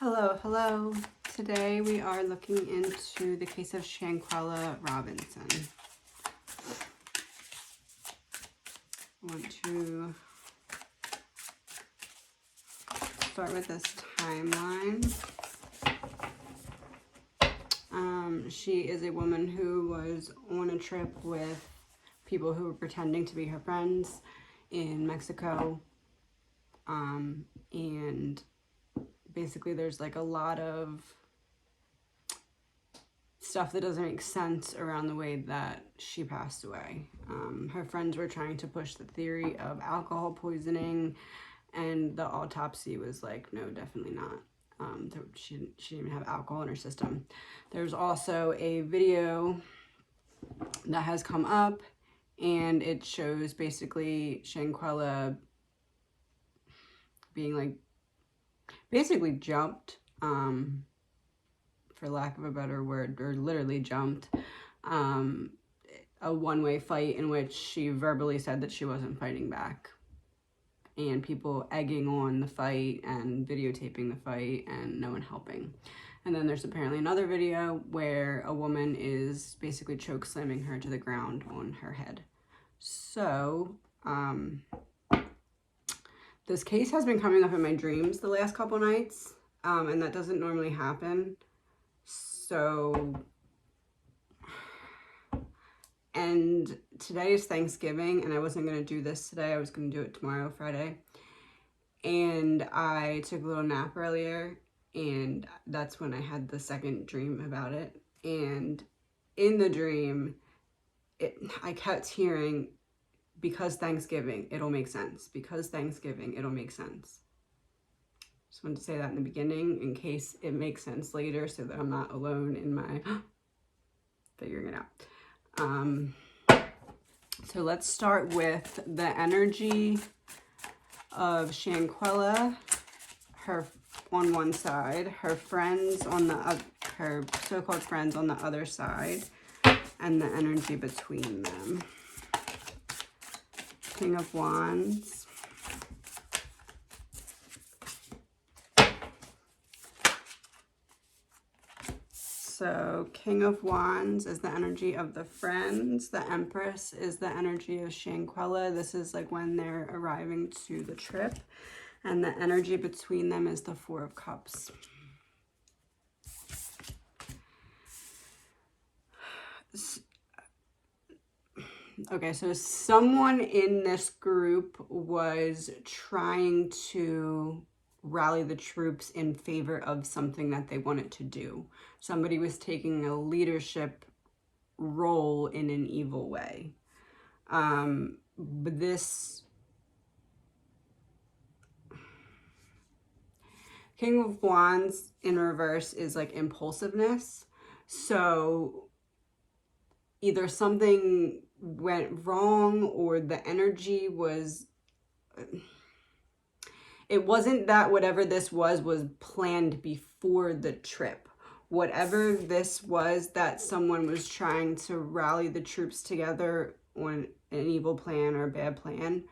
Hello, hello. Today we are looking into the case of Shanquella Robinson. I want to start with this timeline. She is a woman who was on a trip with people who were pretending to be her friends in Mexico. And basically there's like a lot of stuff that doesn't make sense around the way that she passed away. Her friends were trying to push the theory of alcohol poisoning, and the autopsy was like, no, definitely not. She didn't even have alcohol in her system. There's also a video that has come up, and it shows basically Shanquella being like basically jumped, for lack of a better word, or literally jumped, a one-way fight in which she verbally said that she wasn't fighting back, and people egging on the fight and videotaping the fight and no one helping. And then there's apparently another video where a woman is basically choke slamming her to the ground on her head. So this case has been coming up in my dreams the last couple nights, and that doesn't normally happen. So, and today is Thanksgiving, and I wasn't going to do this today. I was going to do it tomorrow, Friday. And I took a little nap earlier, and that's when I had the second dream about it. And in the dream, I kept hearing, because Thanksgiving, it'll make sense. Because Thanksgiving, it'll make sense. Just wanted to say that in the beginning in case it makes sense later, so that I'm not alone in my figuring it out. So let's start with the energy of Shanquella, her on one side, her friends on the other, her so-called friends on the other side, and the energy between them. King of Wands. So King of Wands is the energy of the friends. The Empress is the energy of Shanquella. This is like when they're arriving to the trip. And the energy between them is the Four of Cups. Okay, so someone in this group was trying to rally the troops in favor of something that they wanted to do. Somebody was taking a leadership role in an evil way. But this King of Wands in reverse is like impulsiveness. So either something went wrong or the energy was... It wasn't that whatever this was planned before the trip. Whatever this was that someone was trying to rally the troops together on an evil plan or a bad plan,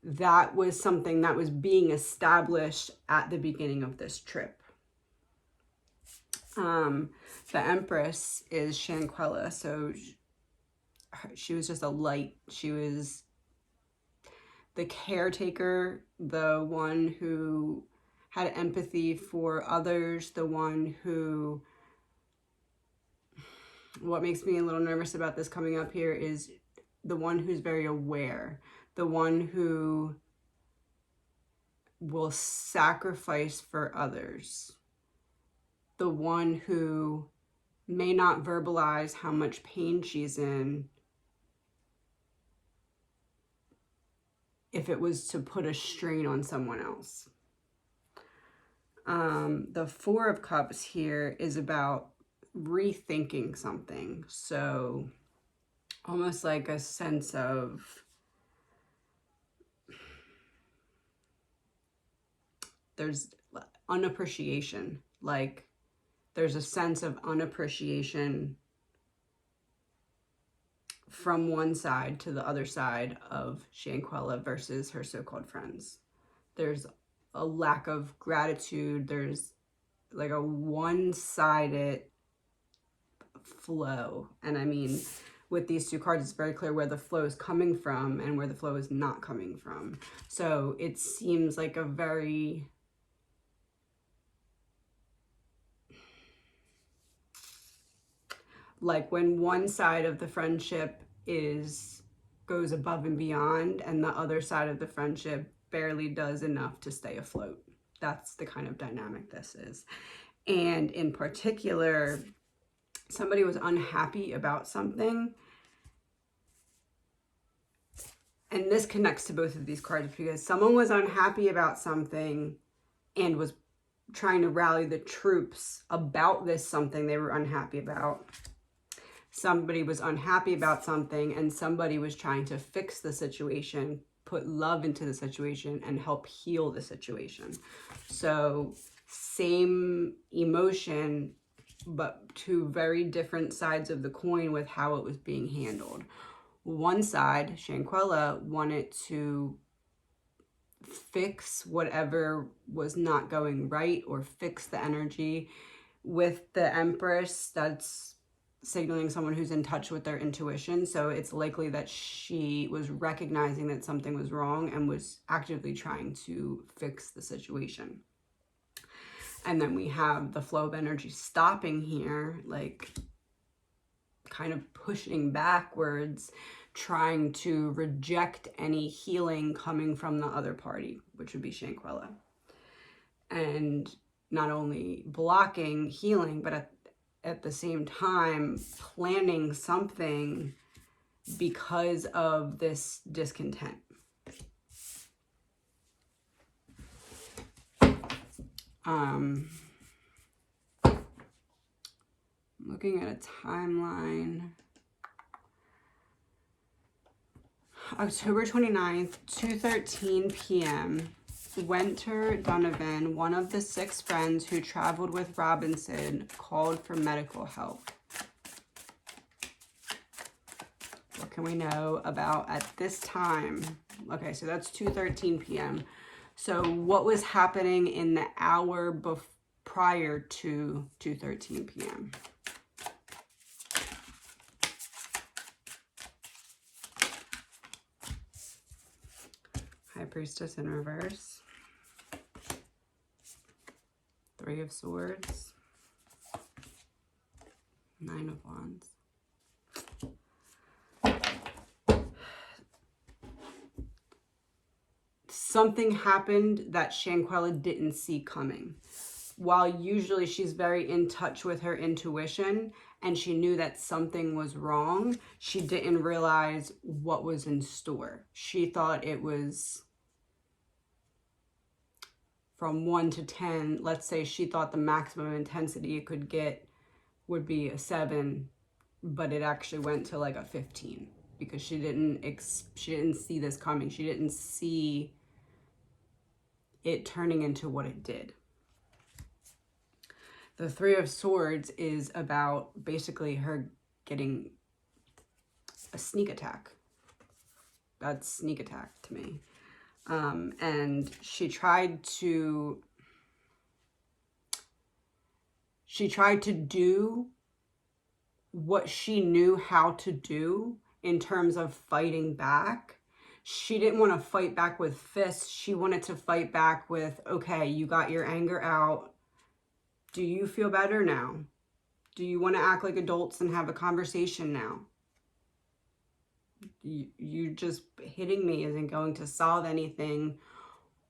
that was something that was being established at the beginning of this trip. The Empress is Shanquella, so she was just a light. She was the caretaker, the one who had empathy for others, the one who... What makes me a little nervous about this coming up here is the one who's very aware, the one who will sacrifice for others, the one who may not verbalize how much pain she's in if it was to put a strain on someone else. The Four of Cups here is about rethinking something. So almost like a sense of there's unappreciation. Like there's a sense of unappreciation from one side to the other side of Shanquella versus her so-called friends. There's a lack of gratitude. There's like a one-sided flow. And I mean, with these two cards, it's very clear where the flow is coming from and where the flow is not coming from. So it seems like a very... like when one side of the friendship goes above and beyond, and the other side of the friendship barely does enough to stay afloat. That's the kind of dynamic this is. And in particular, somebody was unhappy about something. And this connects to both of these cards, because someone was unhappy about something and was trying to rally the troops about this something they were unhappy about. Somebody was unhappy about something, and somebody was trying to fix the situation, put love into the situation, and help heal the situation. So same emotion, but two very different sides of the coin with how it was being handled. One side, SHANQUELLA, wanted to fix whatever was not going right, or fix the energy. With the Empress, that's signaling someone who's in touch with their intuition. So it's likely that she was recognizing that something was wrong and was actively trying to fix the situation. And then we have the flow of energy stopping here, like kind of pushing backwards, trying to reject any healing coming from the other party, which would be SHANQUELLA. And not only blocking healing, but at the same time planning something because of this discontent. Looking at a timeline. October 29th, 2:13 p.m. Winter Donovan, one of the 6 friends who traveled with Robinson, called for medical help. What can we know about at this time? Okay, so that's 2:13 p.m. So what was happening in the hour prior to 2:13 p.m.? High Priestess in reverse. 3 of Swords. 9 of Wands. Something happened that SHANQUELLA didn't see coming. While usually she's very in touch with her intuition and she knew that something was wrong, she didn't realize what was in store. She thought it was from 1 to 10. Let's say she thought the maximum intensity it could get would be a 7, but it actually went to like a 15 because she didn't see this coming. She didn't see it turning into what it did. The 3 of Swords is about basically her getting a sneak attack. That's sneak attack to me. And she tried to do what she knew how to do in terms of fighting back. She didn't want to fight back with fists. She wanted to fight back with, okay, you got your anger out. Do you feel better now? Do you want to act like adults and have a conversation now? You just hitting me isn't going to solve anything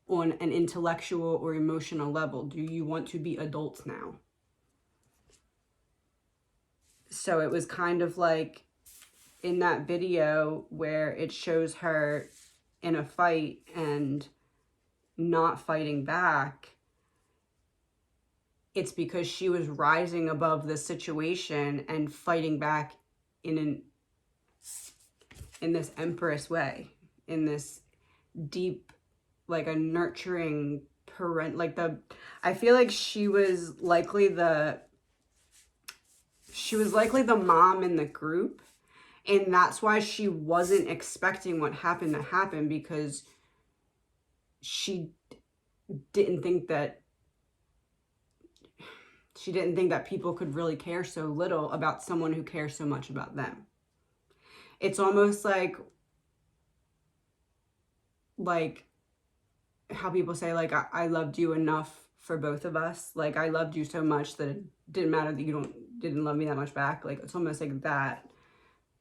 on an intellectual or emotional level. Do you want to be adults now? So it was kind of like in that video where it shows her in a fight and not fighting back. It's because she was rising above the situation and fighting back in this Empress way, in this deep, like a nurturing I feel like she was likely the mom in the group, and that's why she wasn't expecting what happened to happen, because she didn't think that people could really care so little about someone who cares so much about them. It's almost like how people say, like, I loved you enough for both of us. Like, I loved you so much that it didn't matter that you didn't love me that much back. Like, it's almost like that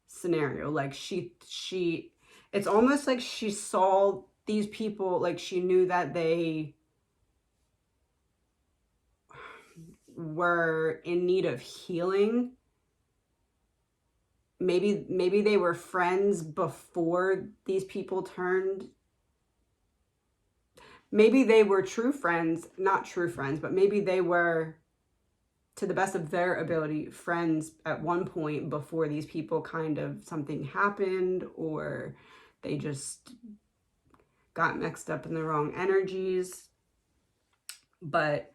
scenario. Like, it's almost like she saw these people, like, she knew that they were in need of healing. Maybe they were friends before these people turned. Maybe they were true friends, not true friends, but maybe they were, to the best of their ability, friends at one point before these people kind of, something happened, or they just got mixed up in the wrong energies. But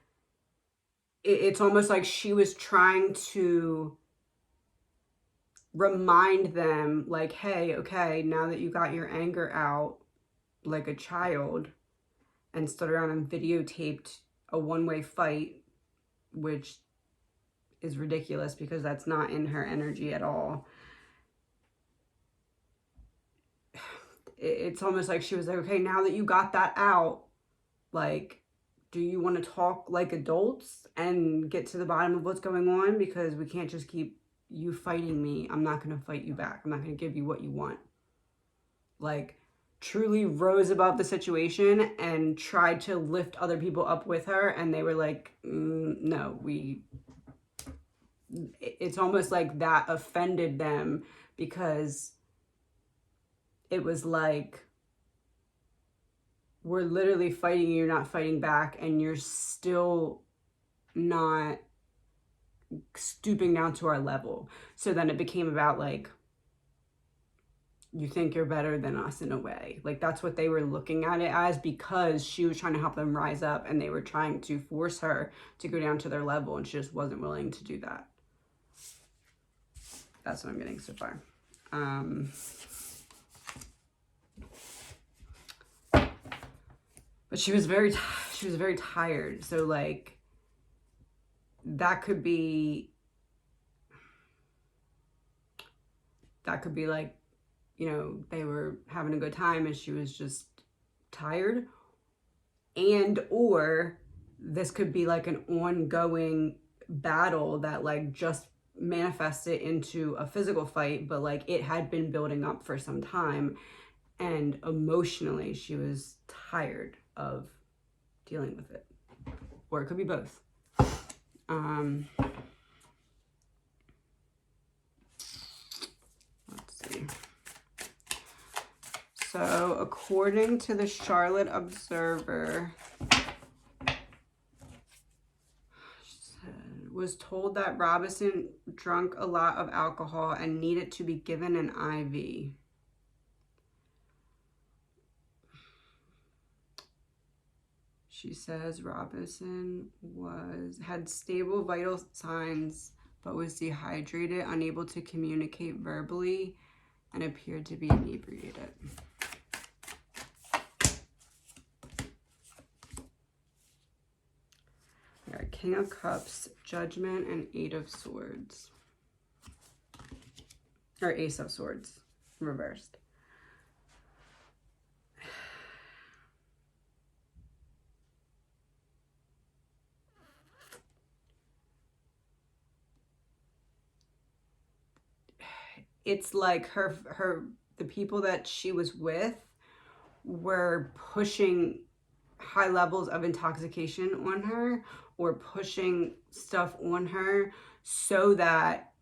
it's almost like she was trying to remind them, like, hey, okay, now that you got your anger out like a child and stood around and videotaped a one-way fight, which is ridiculous because that's not in her energy at all. It's almost like she was like, okay, now that you got that out, like, do you want to talk like adults and get to the bottom of what's going on? Because we can't just keep you fighting me. I'm not going to fight you back. I'm not going to give you what you want. Like, truly rose above the situation and tried to lift other people up with her, and they were like, no, it's almost like that offended them, because it was like, we're literally fighting you, you're not fighting back, and you're still not stooping down to our level. So then it became about, like, you think you're better than us in a way. Like, that's what they were looking at it as, because she was trying to help them rise up and they were trying to force her to go down to their level, and she just wasn't willing to do that. That's what I'm getting so far. But she was very tired. So, like, that could be like, you know, they were having a good time and she was just tired. And or this could be like an ongoing battle that, like, just manifested into a physical fight, but, like, it had been building up for some time, and emotionally she was tired of dealing with it. Or it could be both. Let's see. So, according to the Charlotte Observer, was told that Robinson drank a lot of alcohol and needed to be given an IV. She says Robinson had stable vital signs, but was dehydrated, unable to communicate verbally, and appeared to be inebriated. All right, King of Cups, Judgment, and Eight of Swords. Or Ace of Swords, reversed. It's like the people that she was with were pushing high levels of intoxication on her, or pushing stuff on her, so that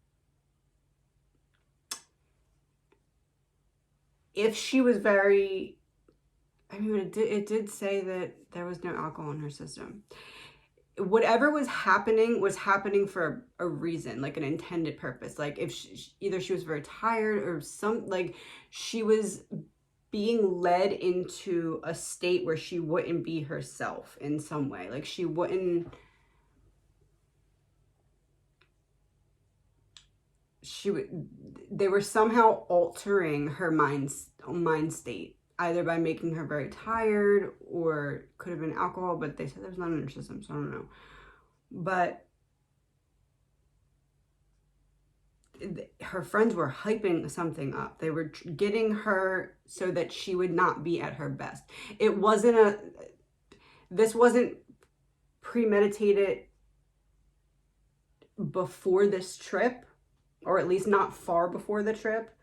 if she was very, I mean, it did say that there was no alcohol in her system. Whatever was happening for a reason, like an intended purpose. Like, if either she was very tired, or like, she was being led into a state where she wouldn't be herself in some way. Like, they were somehow altering her mind state. either by making her very tired or could have been alcohol, but they said there's none in her system, so I don't know. But her friends were hyping something up. They were getting her so that she would not be at her best. This wasn't premeditated before this trip, or at least not far before the trip.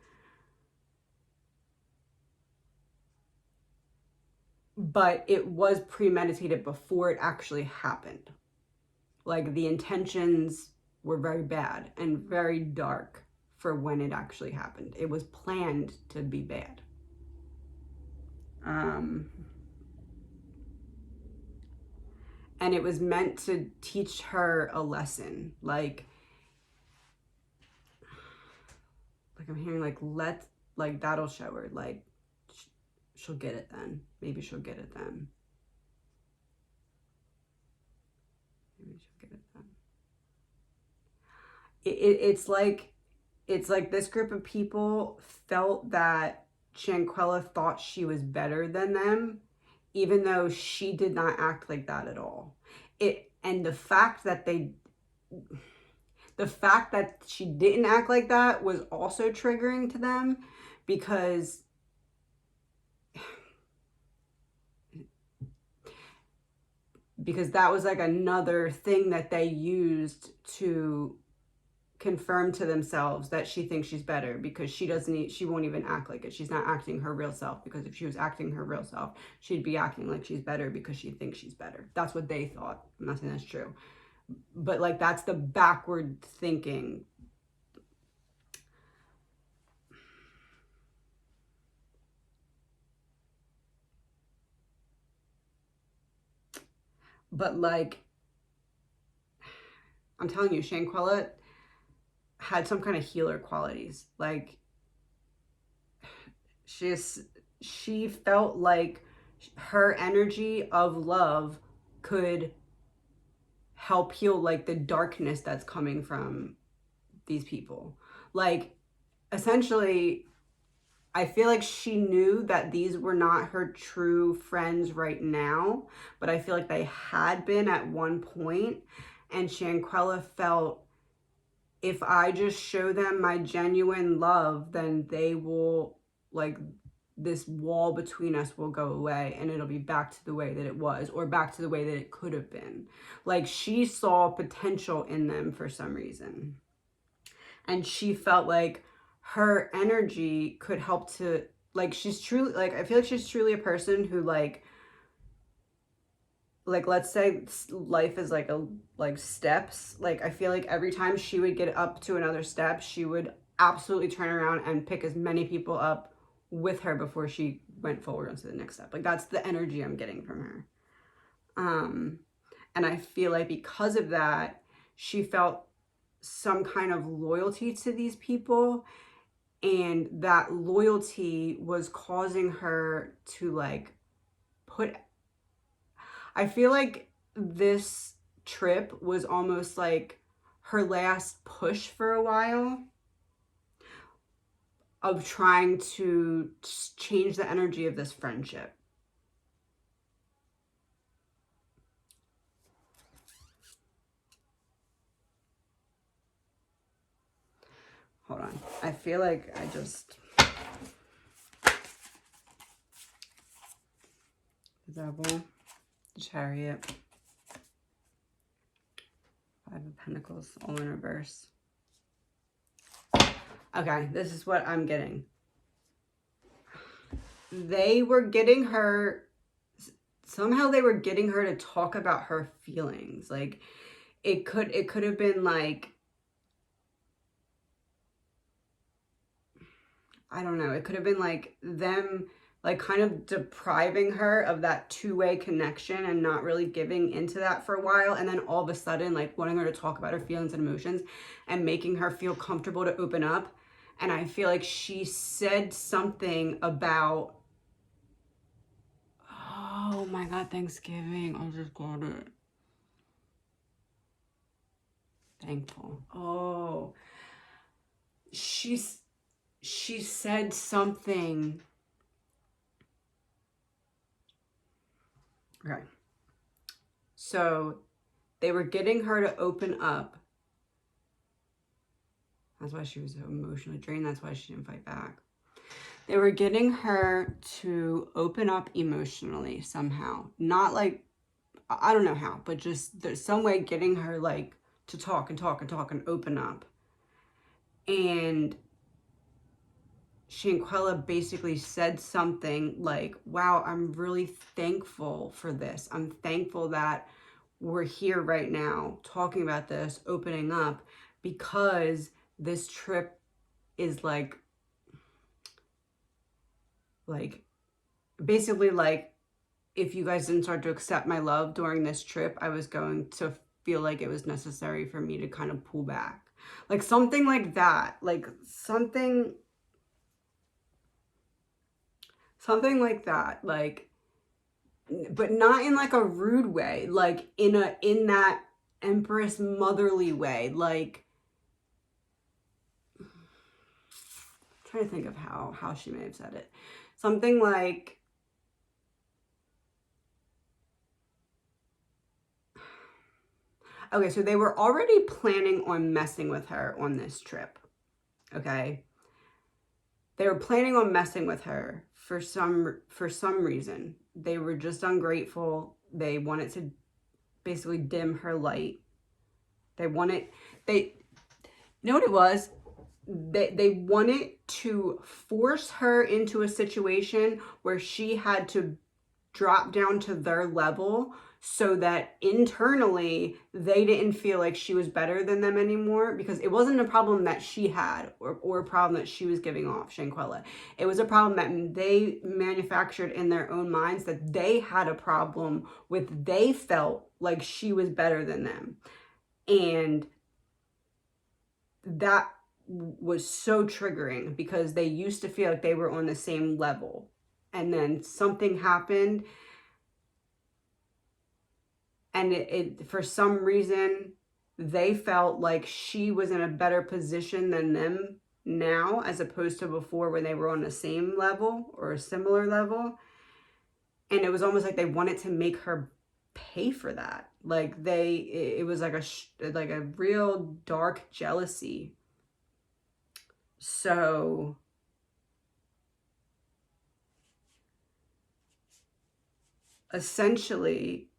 But it was premeditated before it actually happened. Like, the intentions were very bad and very dark for when it actually happened. It was planned to be bad. And it was meant to teach her a lesson. Like I'm hearing, like that'll show her, like, she'll get it then. Maybe she'll get it then. Maybe she'll get it then. It's like this group of people felt that Shanquella thought she was better than them, even though she did not act like that at all. And the fact that she didn't act like that was also triggering to them, because that was like another thing that they used to confirm to themselves that she thinks she's better, because she won't even act like it. She's not acting her real self, because if she was acting her real self, she'd be acting like she's better because she thinks she's better. That's what they thought. I'm not saying that's true, but like, that's the backward thinking. But like, I'm telling you, Shanquella had some kind of healer qualities. Like, she felt like her energy of love could help heal, like, the darkness that's coming from these people. Like, essentially, I feel like she knew that these were not her true friends right now, but I feel like they had been at one point, and Shanquella felt, if I just show them my genuine love, then they will, like, this wall between us will go away and it'll be back to the way that it was, or back to the way that it could have been. Like, she saw potential in them for some reason. And she felt like her energy could help to, like, she's truly, like, I feel like she's truly a person who, like, let's say life is like steps. Like, I feel like every time she would get up to another step, she would absolutely turn around and pick as many people up with her before she went forward onto the next step. Like, that's the energy I'm getting from her. And I feel like because of that, she felt some kind of loyalty to these people, and that loyalty was causing her to, like, I feel like this trip was almost like her last push for a while of trying to change the energy of this friendship. Hold on. I feel like I just... The Devil, the Chariot, Five of Pentacles, all in reverse. Okay, this is what I'm getting. They were getting her... Somehow they were getting her to talk about her feelings. Like, it could have been like... I don't know. It could have been like them, like, kind of depriving her of that two-way connection and not really giving into that for a while. And then all of a sudden, like, wanting her to talk about her feelings and emotions and making her feel comfortable to open up. And I feel like she said something about, oh my God, Thanksgiving. I just got it. Thankful. Oh, she said something Okay. So they were getting her to open up. That's why she was so emotionally drained. That's why she didn't fight back. They were getting her to open up emotionally somehow. Not like, I don't know how, but just there's some way getting her like to talk and talk and talk and open up. And Shanquella basically said something like, wow, I'm really thankful for this. I'm thankful that we're here right now talking about this, opening up, because this trip is like basically like, if you guys didn't start to accept my love during this trip, I was going to feel like it was necessary for me to kind of pull back. Like something like that. Like something like that. Like, but not in like a rude way. Like in that Empress motherly way. Like, I'm trying to think of how she may have said it. Something like, okay, so they were already planning on messing with her on this trip. Okay. They were planning on messing with her for some reason. They were just ungrateful. They wanted to basically dim her light. You know what it was? They wanted to force her into a situation where she had to drop down to their level so that internally they didn't feel like she was better than them anymore, because it wasn't a problem that she had or a problem that she was giving off, Shanquella. It was a problem that they manufactured in their own minds, that they had a problem with. They felt like she was better than them. And that was so triggering because they used to feel like they were on the same level. And then something happened, and it for some reason they felt like she was in a better position than them now, as opposed to before when they were on the same level or a similar level. And it was almost like they wanted to make her pay for that. Like it was like a real dark jealousy. So essentially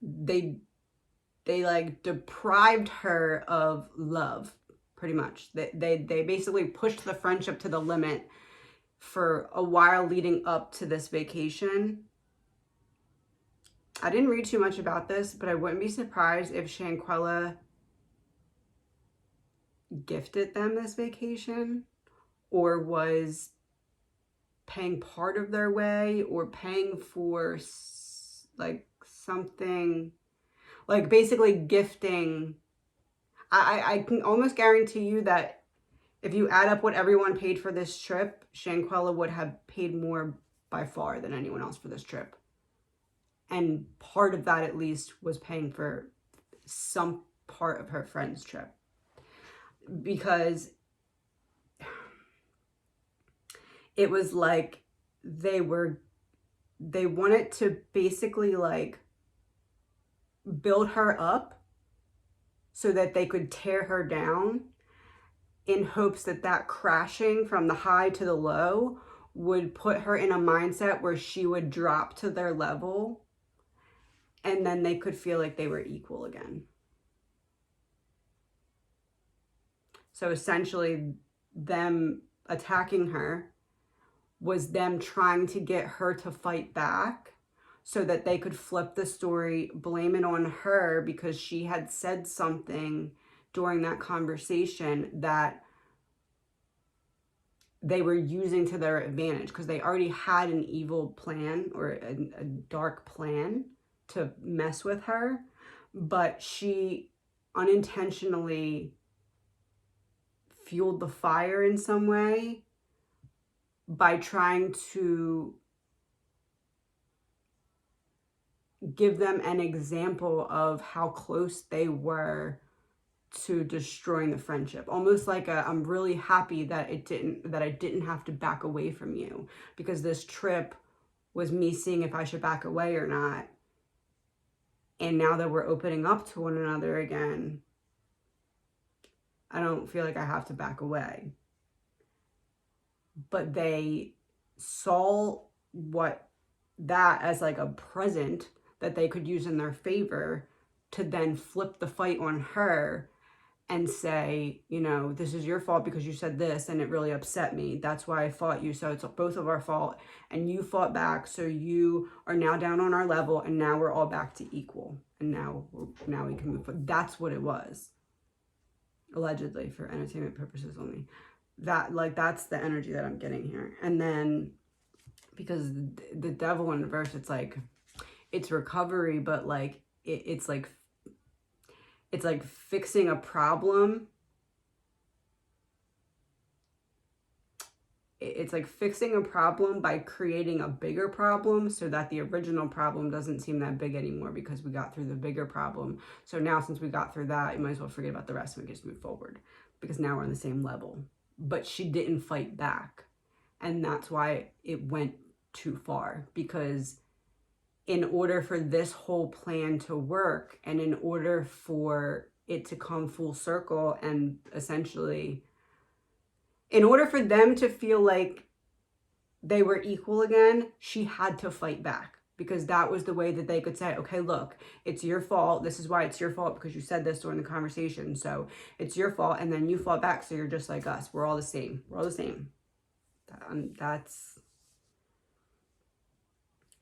they like deprived her of love, pretty much. They basically pushed the friendship to the limit for a while leading up to this vacation. I didn't read too much about this, but I wouldn't be surprised if Shanquella gifted them this vacation, or was paying part of their way, or paying for like something, like basically gifting. I can almost guarantee you that if you add up what everyone paid for this trip, Shanquella would have paid more by far than anyone else for this trip. And part of that, at least, was paying for some part of her friend's trip. Because it was like they wanted to basically like build her up so that they could tear her down, in hopes that that crashing from the high to the low would put her in a mindset where she would drop to their level, and then they could feel like they were equal again. So essentially, them attacking her was them trying to get her to fight back so that they could flip the story, blame it on her because she had said something during that conversation that they were using to their advantage, because they already had an evil plan, or a dark plan to mess with her, but she unintentionally fueled the fire in some way by trying to give them an example of how close they were to destroying the friendship. Almost like I'm really happy that I didn't have to back away from you, because this trip was me seeing if I should back away or not. And now that we're opening up to one another again, I don't feel like I have to back away. But they saw that as like a present that they could use in their favor to then flip the fight on her and say, you know, this is your fault because you said this and it really upset me. That's why I fought you. So it's both of our fault. And you fought back. So you are now down on our level and now we're all back to equal. And now we can move forward. That's what it was. Allegedly, for entertainment purposes only. That's the energy that I'm getting here. And then because the devil in the verse, it's like, it's recovery, but like, it's like fixing a problem. It's like fixing a problem by creating a bigger problem so that the original problem doesn't seem that big anymore because we got through the bigger problem. So now since we got through that, you might as well forget about the rest and we can just move forward because now we're on the same level. But she didn't fight back. And that's why it went too far, because in order for this whole plan to work and in order for it to come full circle and essentially, in order for them to feel like they were equal again, she had to fight back, because that was the way that they could say, okay, look, it's your fault. This is why it's your fault because you said this during the conversation. So it's your fault. And then you fought back. So you're just like us. We're all the same. We're all the same. That's...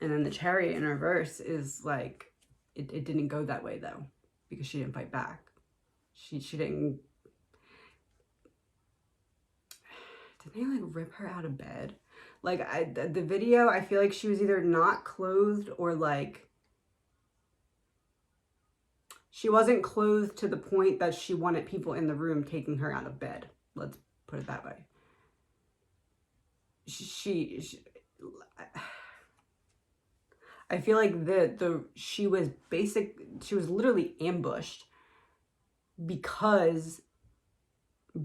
And then the Chariot in reverse is like, it didn't go that way though, because she didn't fight back. She didn't they like rip her out of bed? Like the video, I feel like she was either not clothed or like she wasn't clothed to the point that she wanted people in the room taking her out of bed. Let's put it that way. I feel like she was literally ambushed because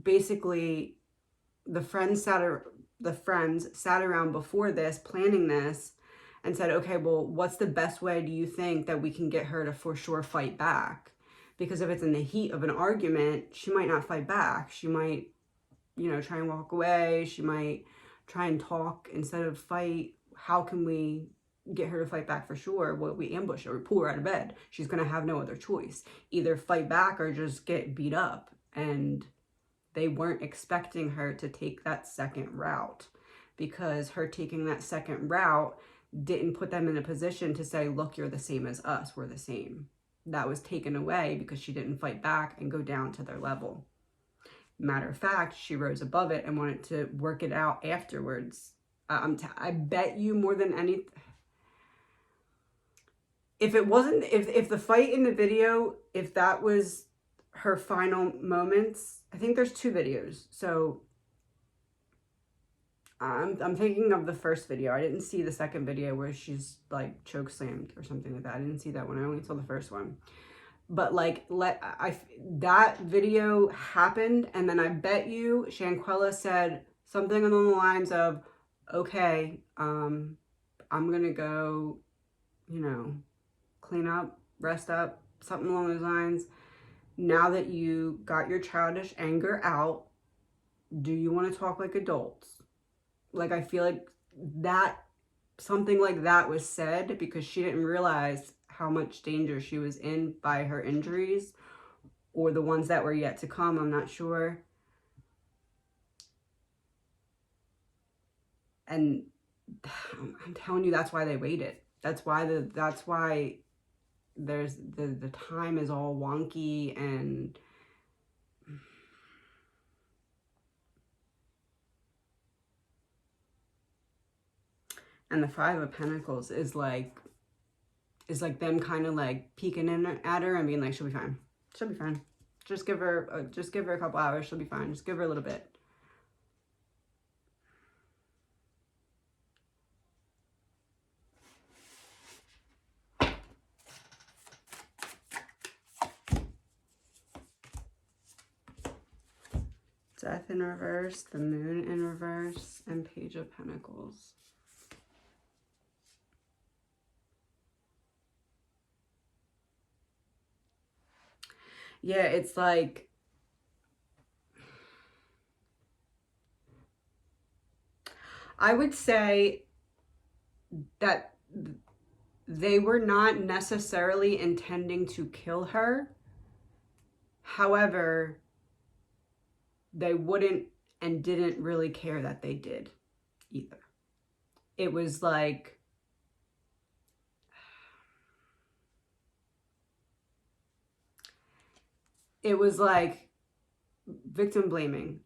basically the friends sat around before this planning this and said, okay, well, what's the best way do you think that we can get her to for sure fight back? Because if it's in the heat of an argument, she might not fight back. She might, you know, try and walk away. She might try and talk instead of fight. How can we get her to fight back for sure? Well, we ambush her, we pull her out of bed. She's going to have no other choice. Either fight back or just get beat up. And they weren't expecting her to take that second route, because her taking that second route didn't put them in a position to say, look, you're the same as us. We're the same. That was taken away because she didn't fight back and go down to their level. Matter of fact, she rose above it and wanted to work it out afterwards. I bet you more than anything, if the fight in the video, if that was her final moments, I think there's 2 videos. So I'm thinking of the first video. I didn't see the second video where she's like choke slammed or something like that. I didn't see that one. I only saw the first one. But like, that video happened, and then I bet you SHANQUELLA said something along the lines of, okay, I'm gonna go, you know, clean up, rest up, something along those lines. Now that you got your childish anger out, do you want to talk like adults? Like, I feel like that, something like that was said because she didn't realize how much danger she was in by her injuries, or the ones that were yet to come, I'm not sure. And I'm telling you, that's why they waited. That's why there's the time is all wonky. And the 5 of Pentacles is like them kind of like peeking in at her and being like, she'll be fine. She'll be fine. Just give her a couple hours. She'll be fine. Just give her a little bit. Death in reverse, the Moon in reverse, and Page of Pentacles. Yeah, it's like, I would say that they were not necessarily intending to kill her. However, they wouldn't and didn't really care that they did either. It was like, victim blaming.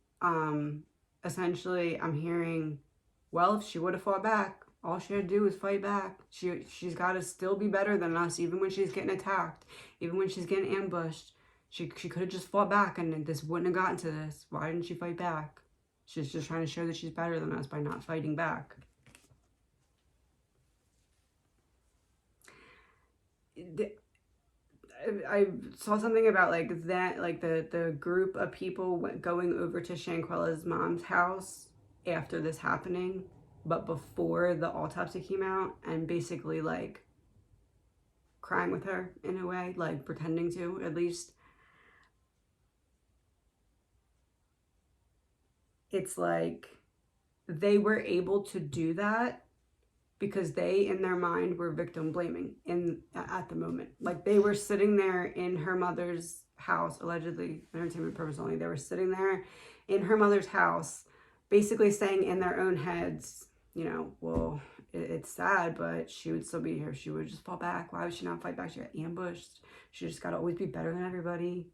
Essentially, I'm hearing, well, if she would have fought back, all she had to do was fight back. She's got to still be better than us, even when she's getting attacked, even when she's getting ambushed. She could have just fought back, and this wouldn't have gotten to this. Why didn't she fight back? She's just trying to show that she's better than us by not fighting back. I saw something about like that, like the group of people going over to Shanquella's mom's house after this happening, but before the autopsy came out, and basically like crying with her in a way, like pretending to at least. It's like they were able to do that because they, in their mind, were victim blaming at the moment. Like, they were sitting there in her mother's house, allegedly entertainment purpose only. They were sitting there in her mother's house, basically saying in their own heads, you know, well, it's sad, but she would still be here. She would just fall back. Why would she not fight back? She got ambushed. She just got to always be better than everybody.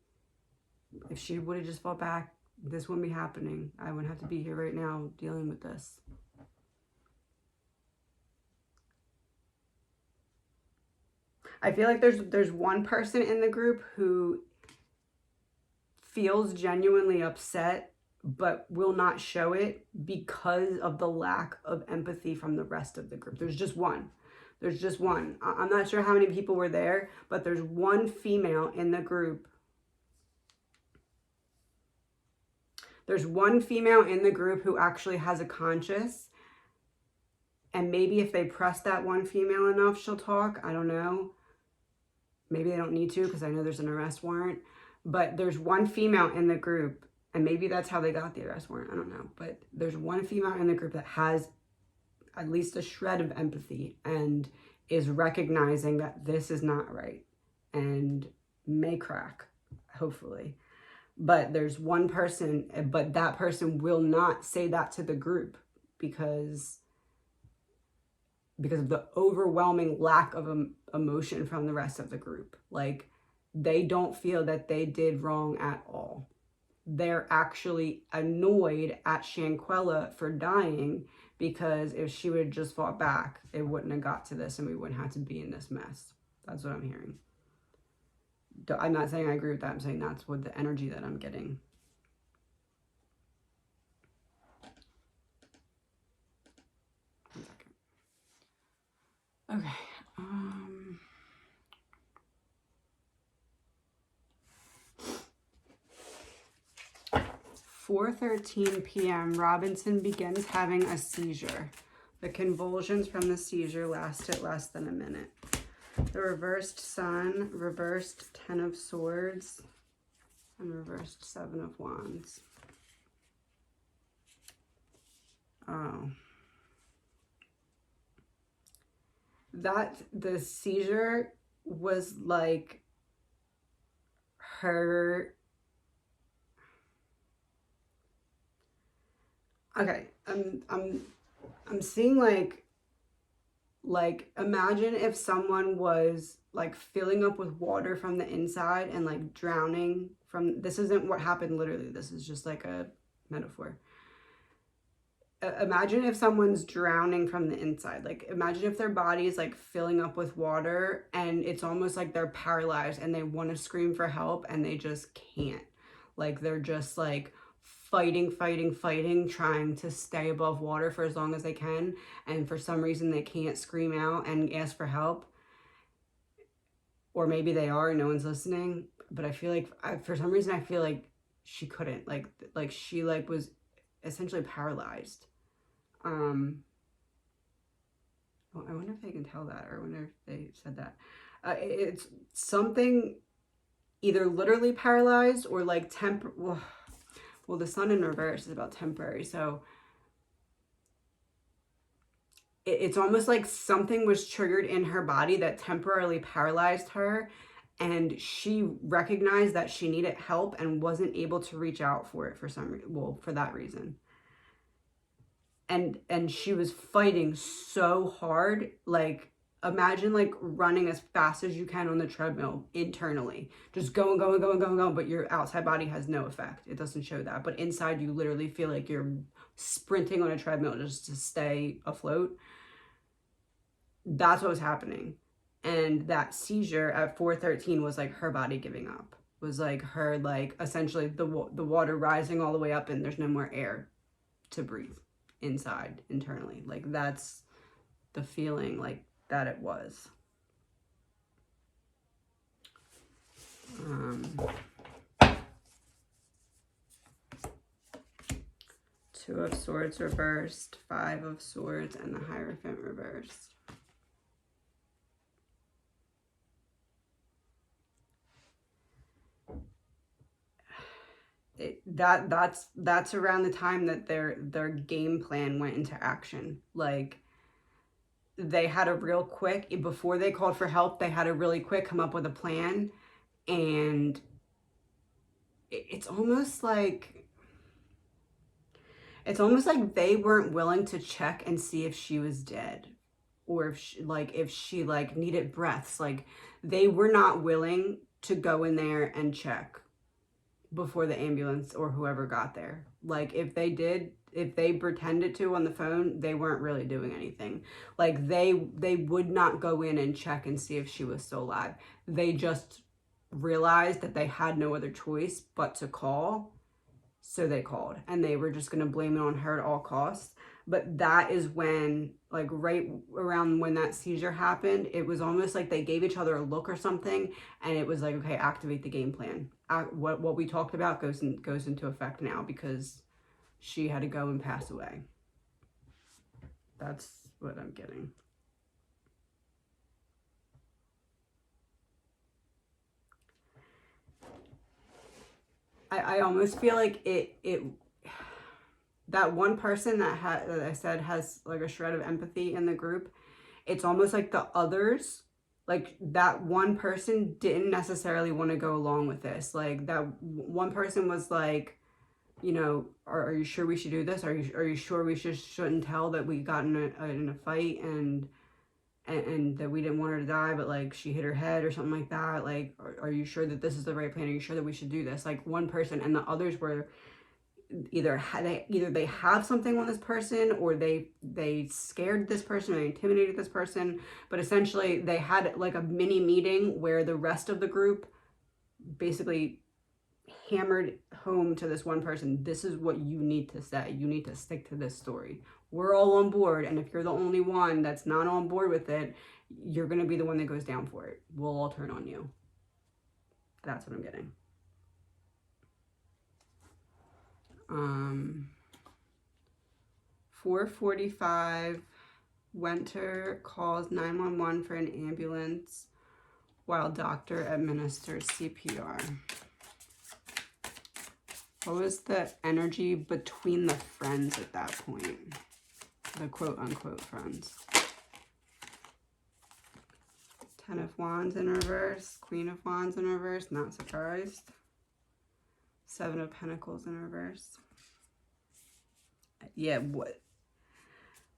If she would have just fought back, this wouldn't be happening. I wouldn't have to be here right now dealing with this. I feel like there's one person in the group who feels genuinely upset but will not show it because of the lack of empathy from the rest of the group. There's just one. There's just one. I'm not sure how many people were there, but there's one female in the group. There's one female in the group who actually has a conscience. And maybe if they press that one female enough, she'll talk. I don't know. Maybe they don't need to because I know there's an arrest warrant. But there's one female in the group, and maybe that's how they got the arrest warrant. I don't know. But there's one female in the group that has at least a shred of empathy and is recognizing that this is not right and may crack, hopefully. But there's one person, but that person will not say that to the group because of the overwhelming lack of emotion from the rest of the group. Like, they don't feel that they did wrong at all. They're actually annoyed at Shanquella for dying because if she would have just fought back, it wouldn't have got to this and we wouldn't have to be in this mess. That's what I'm hearing. I'm not saying I agree with that. I'm saying that's what the energy that I'm getting. Okay. 4:13 p.m. Robinson begins having a seizure. The convulsions from the seizure lasted less than a minute. The reversed Sun, reversed 10 of Swords, and reversed 7 of Wands. Oh. The seizure was like her. Okay, I'm seeing like imagine if someone was like filling up with water from the inside and like drowning from, this isn't what happened literally, this is just like a metaphor. Imagine if someone's drowning from the inside. Like, imagine if their body is like filling up with water and it's almost like they're paralyzed and they want to scream for help and they just can't. Like, they're just like fighting, trying to stay above water for as long as they can. And for some reason they can't scream out and ask for help. Or maybe they are and no one's listening. But I feel like, for some reason, I feel like she couldn't. Like she like was essentially paralyzed. I wonder if they can tell that, or I wonder if they said that. It's something either literally paralyzed or like well, the sun in reverse is about temporary, so it's almost like something was triggered in her body that temporarily paralyzed her, and she recognized that she needed help and wasn't able to reach out for it for some reason. Well, for that reason. And she was fighting so hard, like imagine like running as fast as you can on the treadmill internally, just going, going, going, going, going, but your outside body has no effect. It doesn't show that, but inside you literally feel like you're sprinting on a treadmill just to stay afloat. That's what was happening. And that seizure at 4:13 was like her body giving up, was like her, like essentially the water rising all the way up and there's no more air to breathe inside internally. Like that's the feeling like that it was. Two of Swords reversed, Five of Swords, and the Hierophant reversed. That's around the time that their game plan went into action. Like they had a real quick, before they called for help, they had a really quick come up with a plan, and it's almost like they weren't willing to check and see if she was dead, or if she like needed breaths. Like they were not willing to go in there and check before the ambulance or whoever got there. Like if they pretended to on the phone, they weren't really doing anything. Like they would not go in and check and see if she was still alive. They just realized that they had no other choice but to call. So they called, and they were just going to blame it on her at all costs. But that is when, like right around when that seizure happened, it was almost like they gave each other a look or something, and it was like, okay, activate the game plan. What we talked about goes into effect now, because she had to go and pass away. That's what I'm getting. I almost feel like it that one person that I said has like a shred of empathy in the group, it's almost like the others, like that one person didn't necessarily want to go along with this. Like that one person was like, you know, are you sure we should do this? Are you sure we shouldn't tell that we got in a fight and that we didn't want her to die, but like she hit her head or something like that? Like, are you sure that this is the right plan? Are you sure that we should do this? Like one person, and the others were either they have something on this person, or they scared this person, or they intimidated this person. But essentially they had like a mini meeting where the rest of the group basically hammered home to this one person, this is what you need to say. You need to stick to this story. We're all on board, and if you're the only one that's not on board with it, you're going to be the one that goes down for it. We'll all turn on you. That's what I'm getting. 4:45, Winter calls 911 for an ambulance while doctor administers CPR. What was the energy between the friends at that point? The quote-unquote friends. 10 of Wands in reverse, Queen of Wands in reverse, not surprised. 7 of Pentacles in reverse. Yeah, what?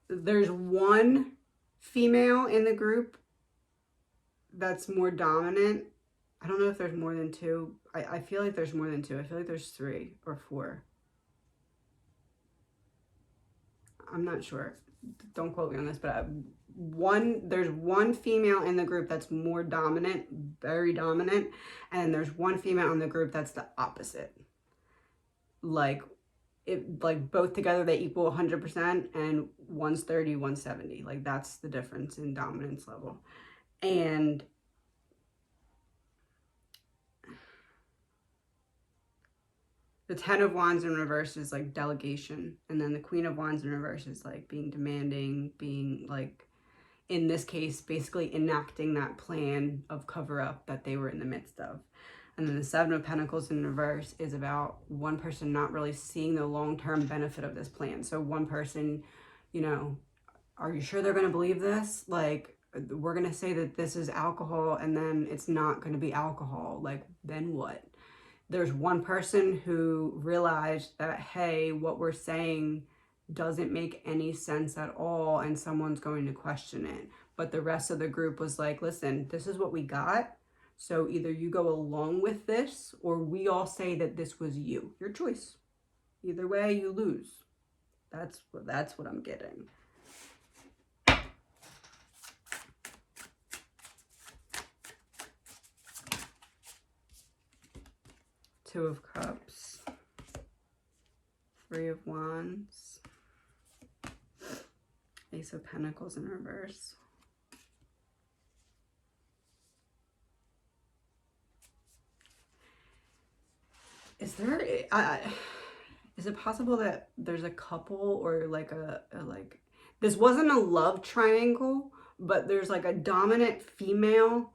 There's one female in the group that's more dominant. I don't know if there's more than two. I feel like there's more than two. I feel like there's 3 or 4. I'm not sure. Don't quote me on this, but there's one female in the group that's more dominant, very dominant, and there's one female in the group that's the opposite. Like both together they equal 100%, and one's 30, one's 70. Like that's the difference in dominance level. And the 10 of Wands in reverse is like delegation. And then the Queen of Wands in reverse is like being demanding, being like, in this case, basically enacting that plan of cover up that they were in the midst of. And then the Seven of Pentacles in reverse is about one person not really seeing the long-term benefit of this plan. So one person, you know, are you sure they're going to believe this? Like, we're going to say that this is alcohol and then it's not going to be alcohol. Like, then what? There's one person who realized that, hey, what we're saying doesn't make any sense at all and someone's going to question it. But the rest of the group was like, listen, this is what we got. So either you go along with this or we all say that this was you. Your choice. Either way, you lose. That's what I'm getting. Two of Cups. Three of Wands. Ace of Pentacles in reverse. Is there, is it possible that there's a couple or like this wasn't a love triangle, but there's like a dominant female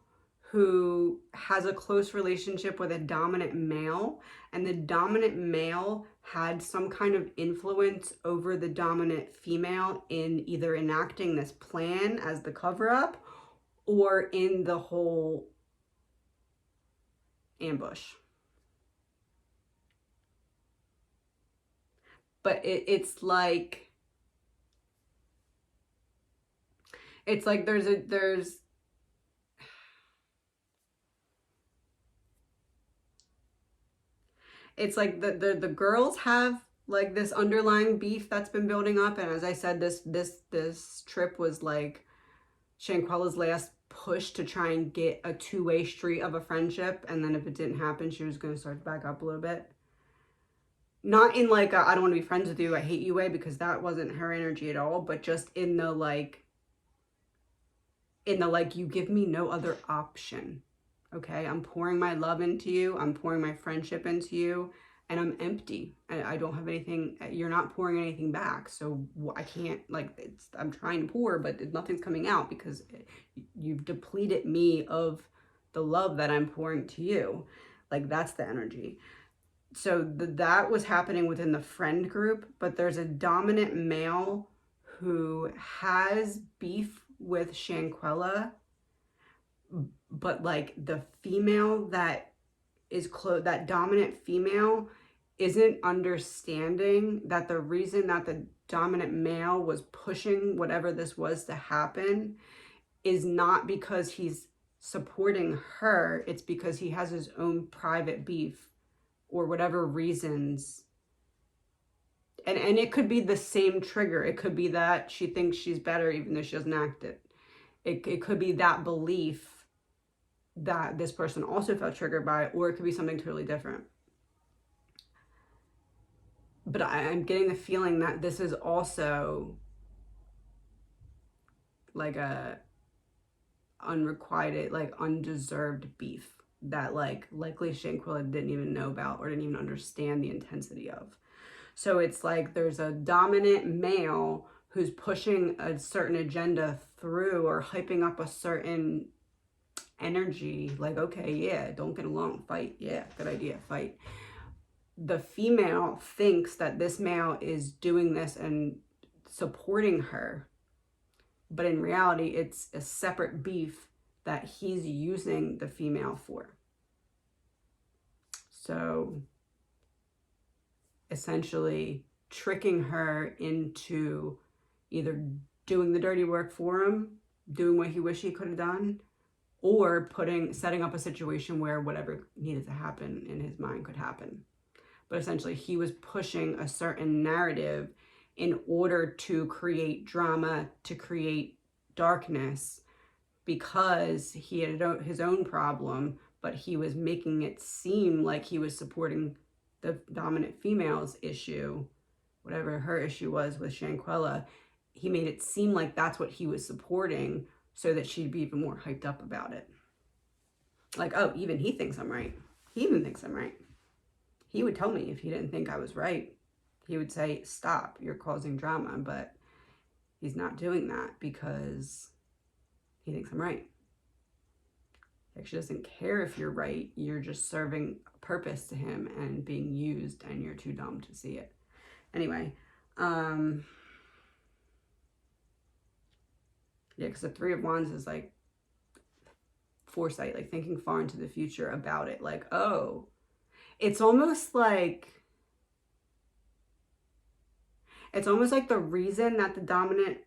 who has a close relationship with a dominant male, and the dominant male had some kind of influence over the dominant female in either enacting this plan as the cover-up or in the whole ambush. But it's like there's it's like the girls have like this underlying beef that's been building up, and as I said, this trip was like SHANQUELLA's last push to try and get a two-way street of a friendship, and then if it didn't happen, she was going to start to back up a little bit. Not in like I don't want to be friends with you, I hate you way, because that wasn't her energy at all, but just in the like you give me no other option. Okay, I'm pouring my love into you, I'm pouring my friendship into you, and I'm empty. I don't have anything, you're not pouring anything back, so I can't, like, I'm trying to pour, but nothing's coming out because you've depleted me of the love that I'm pouring to you. Like, that's the energy. So that was happening within the friend group, but there's a dominant male who has beef with SHANQUELLA, but like the female that is that dominant female isn't understanding that the reason that the dominant male was pushing whatever this was to happen is not because he's supporting her, it's because he has his own private beef or whatever reasons. And it could be the same trigger. It could be that she thinks she's better even though she doesn't act it. It could be that belief that this person also felt triggered by, or it could be something totally different. But I'm getting the feeling that this is also like a unrequited, like undeserved beef that like likely SHANQUELLA didn't even know about or didn't even understand the intensity of. So it's like there's a dominant male who's pushing a certain agenda through or hyping up a certain energy, like, okay, yeah, don't get along, fight, yeah, good idea, fight. The female thinks that this male is doing this and supporting her, but in reality, it's a separate beef that he's using the female for. So essentially tricking her into either doing the dirty work for him, doing what he wished he could have done, or setting up a situation where whatever needed to happen in his mind could happen. But essentially he was pushing a certain narrative in order to create drama, to create darkness, because he had his own problem, but he was making it seem like he was supporting the dominant female's issue, whatever her issue was with SHANQUELLA. He made it seem like that's what he was supporting so that she'd be even more hyped up about it. Like, oh, even he thinks I'm right. He even thinks I'm right. He would tell me if he didn't think I was right. He would say, stop, you're causing drama. But he's not doing that because he thinks I'm right. Like, she doesn't care if you're right. You're just serving a purpose to him and being used, and you're too dumb to see it. Anyway, yeah, because the Three of Wands is like foresight, like thinking far into the future about it. Like, oh, it's almost like the reason that the dominant,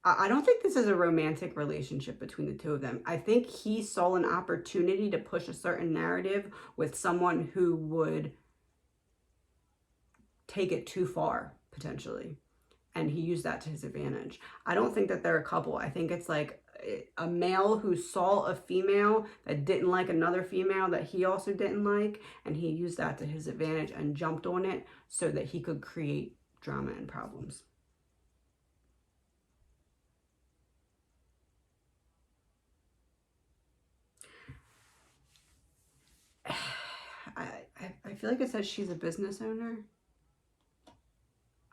I don't think this is a romantic relationship between the two of them. I think he saw an opportunity to push a certain narrative with someone who would take it too far, potentially. And he used that to his advantage. I don't think that they're a couple. I think it's like a male who saw a female that didn't like another female that he also didn't like, and he used that to his advantage and jumped on it so that he could create drama and problems. I feel like it says she's a business owner.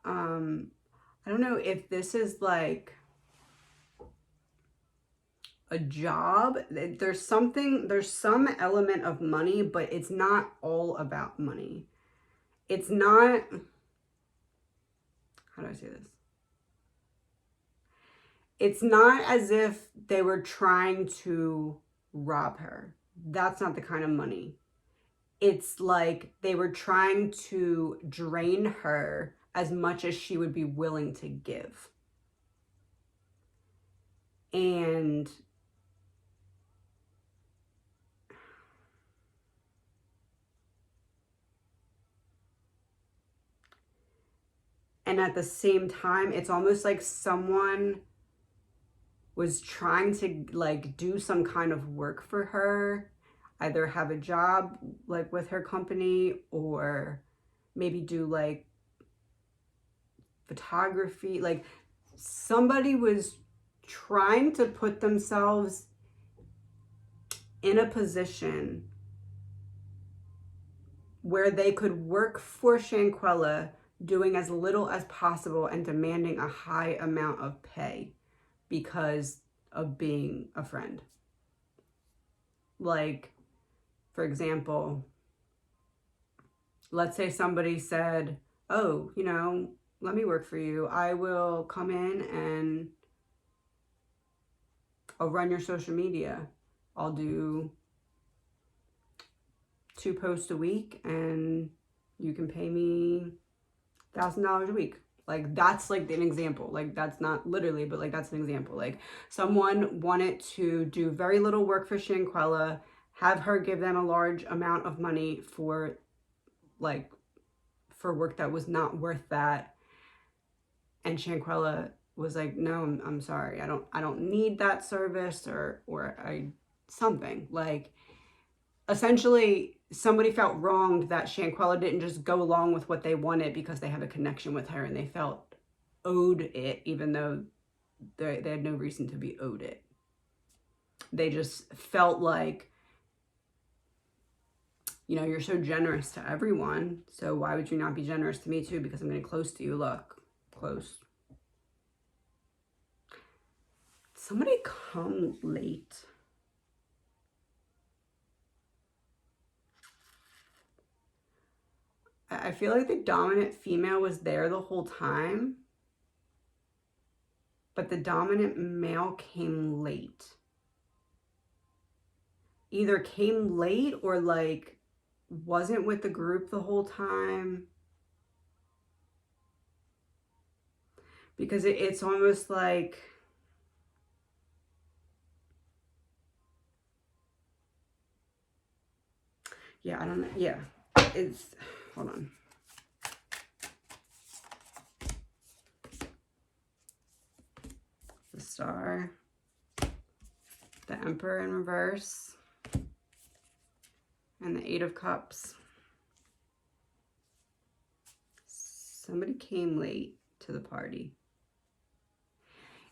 I don't know if this is like a job. There's some element of money, but it's not all about money. It's not, how do I say this? It's not as if they were trying to rob her. That's not the kind of money. It's like they were trying to drain her as much as she would be willing to give. And at the same time, it's almost like someone was trying to like do some kind of work for her, either have a job like with her company, or maybe do like photography. Like, somebody was trying to put themselves in a position where they could work for SHANQUELLA, doing as little as possible and demanding a high amount of pay because of being a friend. Like, for example, let's say somebody said, oh, you know, let me work for you. I will come in and I'll run your social media. I'll do 2 posts a week and you can pay me $1,000 a week. Like, that's like an example. Like, that's not literally, but like, that's an example. Like, someone wanted to do very little work for SHANQUELLA, have her give them a large amount of money for like, for work that was not worth that. And SHANQUELLA was like, no, I'm sorry. I don't need that service, or something. Like, essentially, somebody felt wronged that SHANQUELLA didn't just go along with what they wanted because they have a connection with her and they felt owed it, even though they had no reason to be owed it. They just felt like, you know, you're so generous to everyone, so why would you not be generous to me too? Because I'm getting close to you. Look, close. Somebody come late. I feel like the dominant female was there the whole time, but the dominant male came late. Either came late or like wasn't with the group the whole time. Because it's almost like, yeah, I don't know. Yeah, it's, hold on. The Star, the Emperor in reverse, and the Eight of Cups. Somebody came late to the party.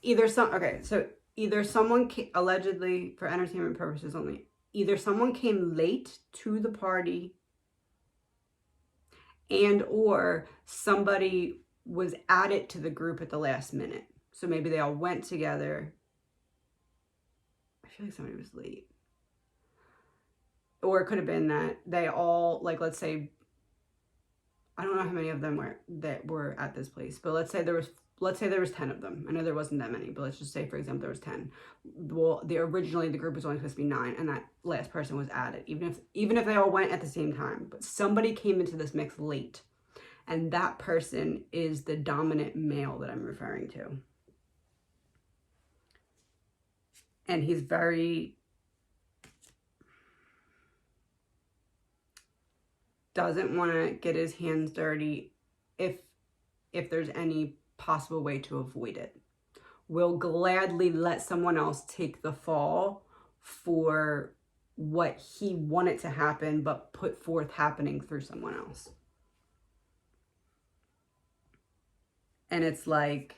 Either someone allegedly, for entertainment purposes only, either someone came late to the party, and or somebody was added to the group at the last minute. So maybe they all went together. I feel like somebody was late. or it could have been that they all, like, let's say, I don't know how many of them were at this place, but let's say there was 10 of them. I know there wasn't that many, but let's just say, for example, there was 10. Well, originally the group was only supposed to be 9, and that last person was added, even if they all went at the same time. But somebody came into this mix late, and that person is the dominant male that I'm referring to. And he's very, doesn't want to get his hands dirty if there's any possible way to avoid it. Will gladly let someone else take the fall for what he wanted to happen, but put forth happening through someone else. And it's like,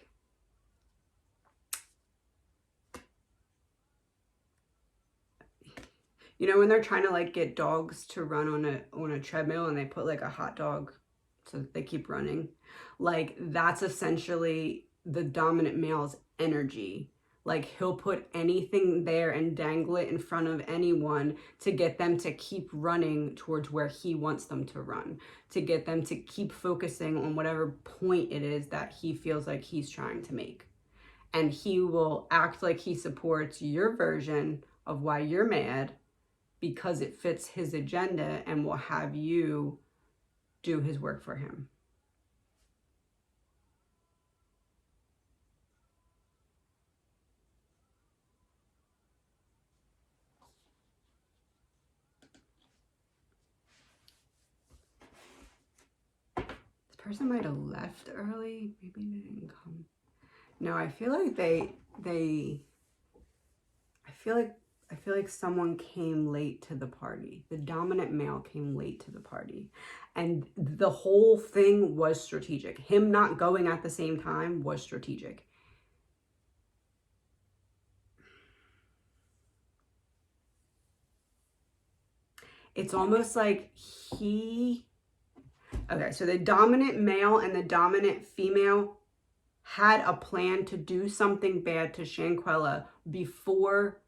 you know, when they're trying to like get dogs to run on a treadmill and they put like a hot dog so that they keep running, like that's essentially the dominant male's energy. Like he'll put anything there and dangle it in front of anyone to get them to keep running towards where he wants them to run, to get them to keep focusing on whatever point it is that he feels like he's trying to make. And he will act like he supports your version of why you're mad because it fits his agenda, and will have you do his work for him. This person might have left early. Maybe they didn't come. No, I feel like I feel like someone came late to the party. The dominant male came late to the party. And the whole thing was strategic. Him not going at the same time was strategic. It's almost like okay, so the dominant male and the dominant female had a plan to do something bad to Shanquella before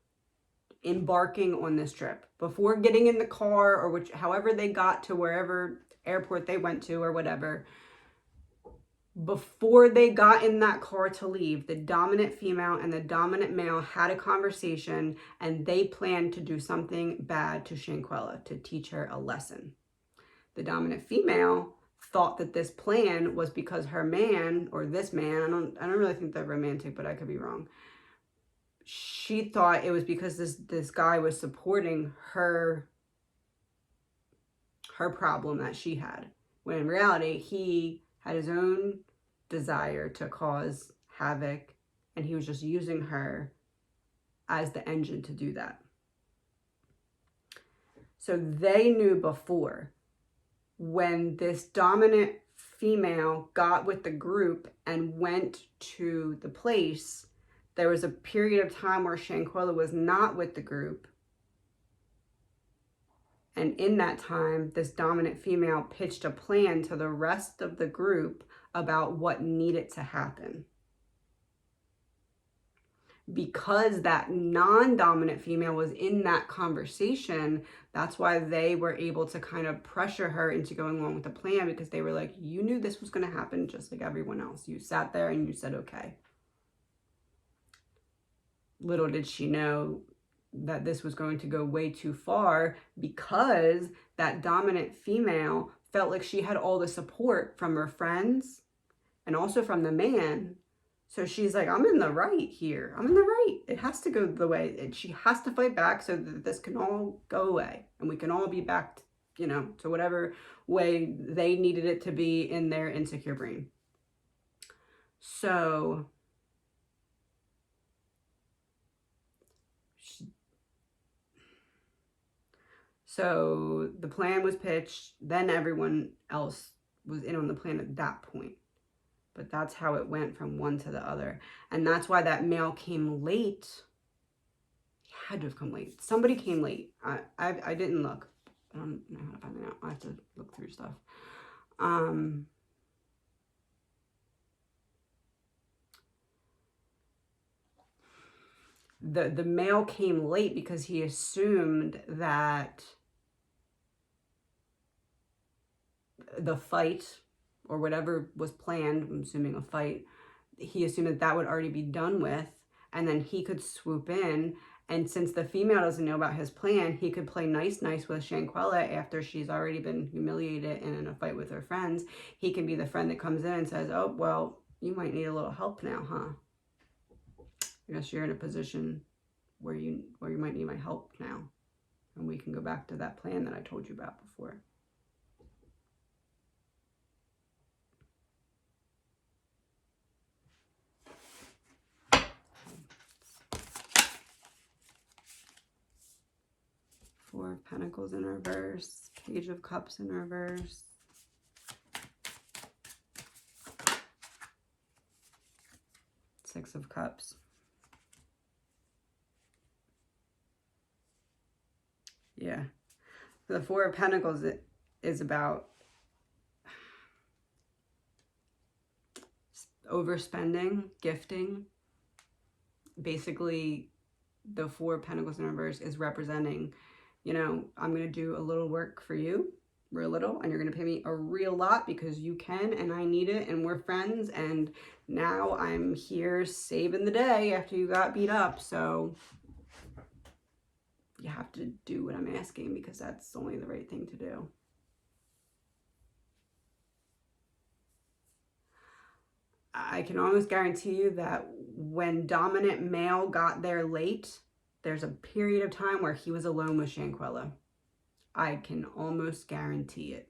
embarking on this trip, before getting in the car, or however they got to wherever airport they went to or whatever. Before they got in that car to leave, the dominant female and the dominant male had a conversation, and they planned to do something bad to Shanquella to teach her a lesson. The dominant female thought that this plan was because her man, or this man, I don't really think they're romantic, but I could be wrong. She thought it was because this guy was supporting her problem that she had, when in reality he had his own desire to cause havoc, and he was just using her as the engine to do that. So they knew before, when this dominant female got with the group and went to the place, there was a period of time where Shanquella was not with the group. And in that time, this dominant female pitched a plan to the rest of the group about what needed to happen. Because that non-dominant female was in that conversation, that's why they were able to kind of pressure her into going along with the plan, because they were like, you knew this was going to happen just like everyone else. You sat there and you said, okay. Little did she know that this was going to go way too far, because that dominant female felt like she had all the support from her friends and also from the man. So she's like, I'm in the right here. I'm in the right. It has to go the way. She has to fight back so that this can all go away. And we can all be back, to whatever way they needed it to be in their insecure brain. So the plan was pitched. Then everyone else was in on the plan at that point. But that's how it went from one to the other. And that's why that male came late. He had to have come late. Somebody came late. I didn't look. I don't know how to find it out. I have to look through stuff. The male came late because he assumed that the fight or whatever was planned, I'm assuming a fight, he assumed that that would already be done with, and then he could swoop in. And since the female doesn't know about his plan, he could play nice with Shanquella after she's already been humiliated and in a fight with her friends. He can be the friend that comes in and says, oh, well, you might need a little help now, huh? I guess you're in a position where you might need my help now. And we can go back to that plan that I told you about before. Four of Pentacles in reverse, Page of Cups in reverse. Six of Cups. Yeah. The Four of Pentacles is about overspending, gifting. Basically, the Four of Pentacles in reverse is representing, you know, I'm going to do a little work for you, real little, and you're going to pay me a real lot because you can and I need it and we're friends, and now I'm here saving the day after you got beat up, so you have to do what I'm asking because that's only the right thing to do. I can almost guarantee you that when dominant male got there late, there's a period of time where he was alone with Shanquella. I can almost guarantee it.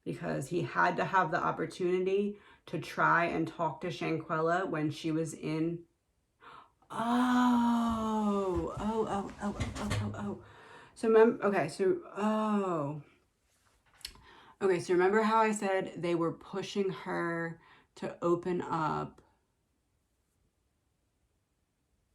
Because he had to have the opportunity to try and talk to Shanquella when she was in... Oh. So remember, okay, so remember how I said they were pushing her to open up?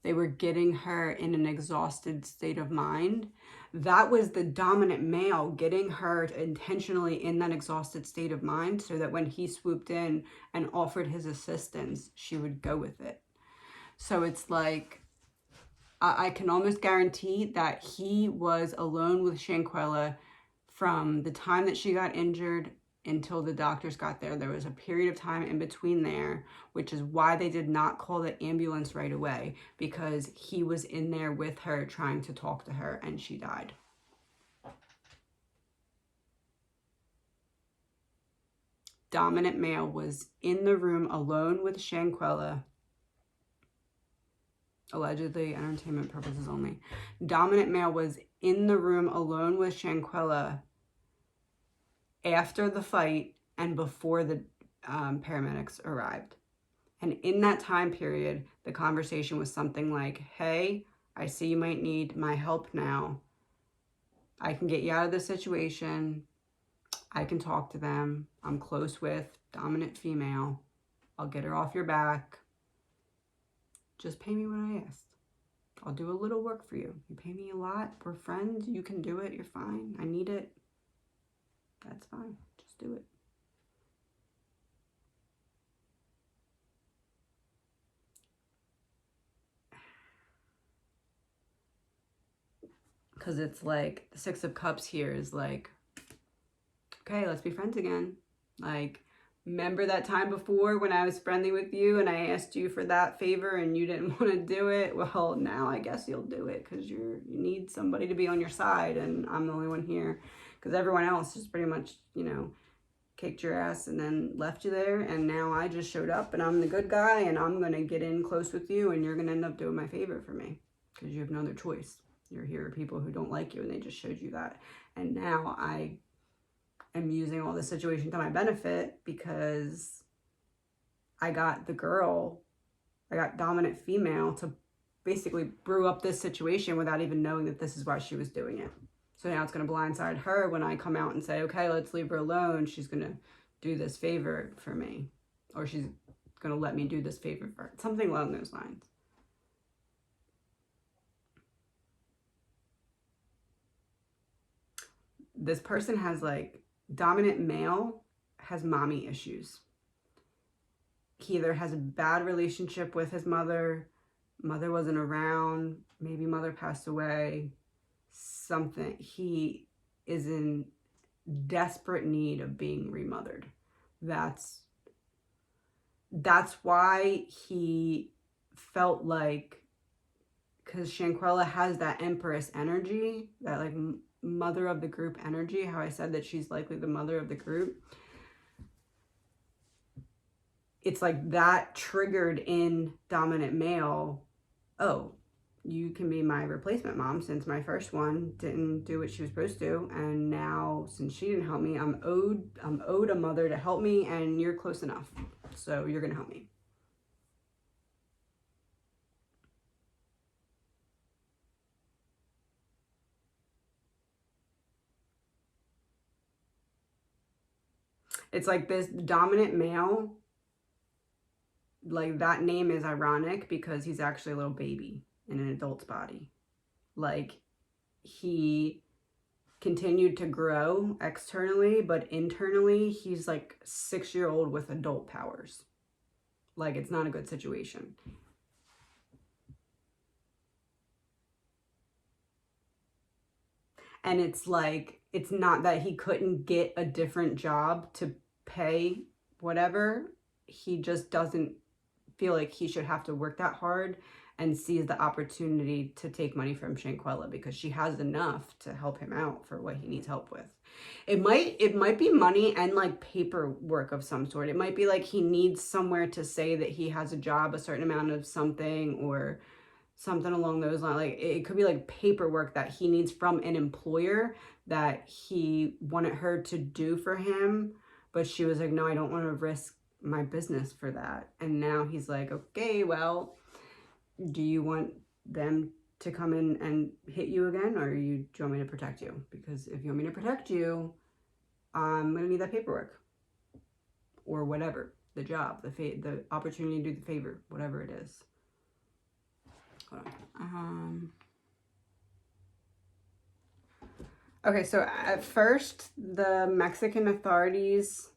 They were getting her in an exhausted state of mind. That was the dominant male getting her intentionally in that exhausted state of mind so that when he swooped in and offered his assistance, she would go with it. So it's like, I can almost guarantee that he was alone with Shanquella from the time that she got injured until the doctors got there. There was a period of time in between there, which is why they did not call the ambulance right away, because he was in there with her trying to talk to her and she died. Dominant male was in the room alone with Shanquella, allegedly, entertainment purposes only. Dominant male was in the room alone with Shanquella after the fight and before the paramedics arrived. And in that time period, the conversation was something like, hey, I see you might need my help now. I can get you out of this situation. I can talk to them. I'm close with dominant female. I'll get her off your back. Just pay me what I asked. I'll do a little work for you. You pay me a lot. We're friends. You can do it. You're fine. I need it. That's fine. Just do it. Because it's like, the Six of Cups here is like, okay, let's be friends again. Like, remember that time before when I was friendly with you and I asked you for that favor and you didn't want to do it? Well, now I guess you'll do it because you need somebody to be on your side, and I'm the only one here. Because everyone else just pretty much, you know, kicked your ass and then left you there. And now I just showed up and I'm the good guy and I'm going to get in close with you and you're going to end up doing my favor for me because you have no other choice. You're here with people who don't like you and they just showed you that. And now I am using all this situation to my benefit because I got the girl, I got dominant female to basically brew up this situation without even knowing that this is why she was doing it. So now it's going to blindside her when I come out and say, okay, let's leave her alone. She's going to do this favor for me. Or she's going to let me do this favor for her. Something along those lines. This person has like, dominant male has mommy issues. He either has a bad relationship with his mother, mother wasn't around, maybe mother passed away, he is in desperate need of being remothered. That's why he felt like, because Shanquella has that Empress energy, that like mother of the group energy, how I said that she's likely the mother of the group. It's like that triggered in dominant male, oh, you can be my replacement mom since my first one didn't do what she was supposed to, and now since she didn't help me, I'm owed a mother to help me, and you're close enough, so you're gonna help me. It's like this dominant male, like that name is ironic because he's actually a little baby in an adult's body. Like, he continued to grow externally, but internally he's like 6-year-old with adult powers. Like, it's not a good situation. And it's like, it's not that he couldn't get a different job to pay whatever. He just doesn't feel like he should have to work that hard, and sees the opportunity to take money from Shanquella because she has enough to help him out for what he needs help with. It might be money and like paperwork of some sort. It might be like he needs somewhere to say that he has a job, a certain amount of something, or something along those lines. Like, it could be like paperwork that he needs from an employer that he wanted her to do for him, but she was like, no, I don't want to risk my business for that. And now he's like, okay, well, do you want them to come in and hit you again, or do you want me to protect you? Because if you want me to protect you, I'm gonna need that paperwork, or whatever, the job, the opportunity to do the favor, whatever it is. Hold on. Okay, so at first, the Mexican authorities,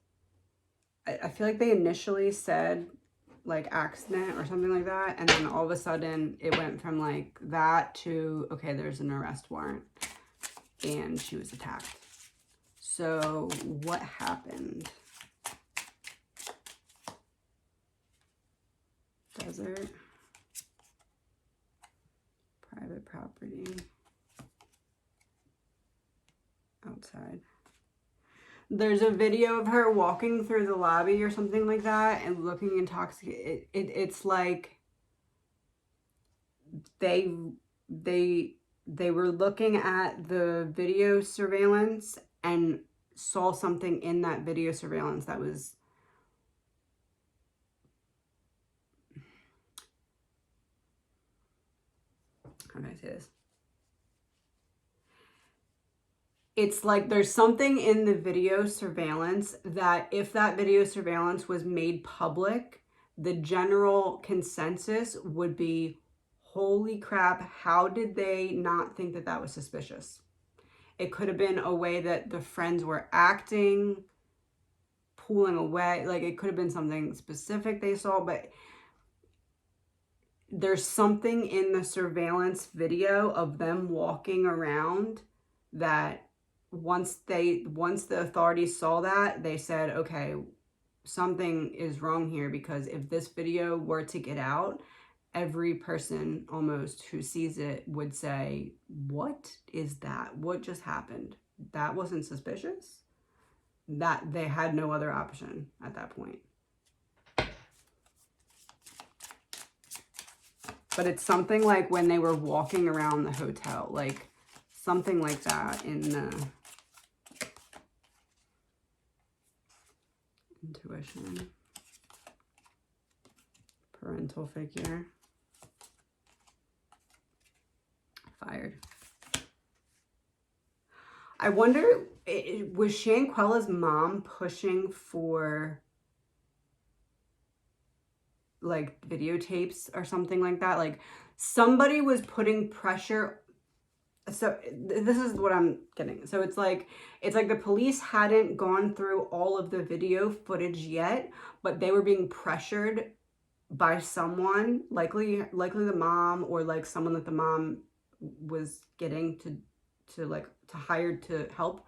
I feel like they initially said like accident or something like that, and then all of a sudden it went from like that to, okay, there's an arrest warrant and she was attacked. So what happened? Desert, private property, outside. There's a video of her walking through the lobby or something like that and looking intoxicated. It's like they were looking at the video surveillance and saw something in that video surveillance that was, how can I say this? It's like there's something in the video surveillance that if that video surveillance was made public, the general consensus would be, holy crap, how did they not think that that was suspicious? It could have been a way that the friends were acting, pulling away. Like, it could have been something specific they saw, but there's something in the surveillance video of them walking around that once the authorities saw that, they said, okay, something is wrong here, because if this video were to get out, every person almost who sees it would say, what is that? What just happened? That wasn't suspicious? That they had no other option at that point. But it's something like when they were walking around the hotel, like something like that in the intuition. Parental figure. Fired. I wonder, was Shanquella's mom pushing for like videotapes or something like that? Like, somebody was putting pressure. So this is what I'm getting. So it's like the police hadn't gone through all of the video footage yet, but they were being pressured by someone, likely the mom, or like someone that the mom was getting to hire to help,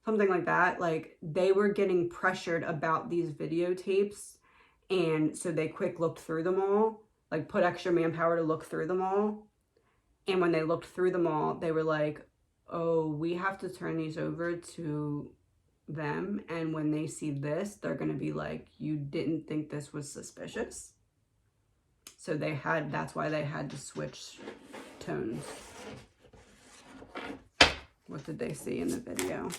something like that. Like, they were getting pressured about these videotapes, and so they quick looked through them all, like put extra manpower to look through them all. And when they looked through them all, they were like, oh, we have to turn these over to them, and when they see this, they're gonna be like, you didn't think this was suspicious? So that's why they had to switch tones. What did they see in the video?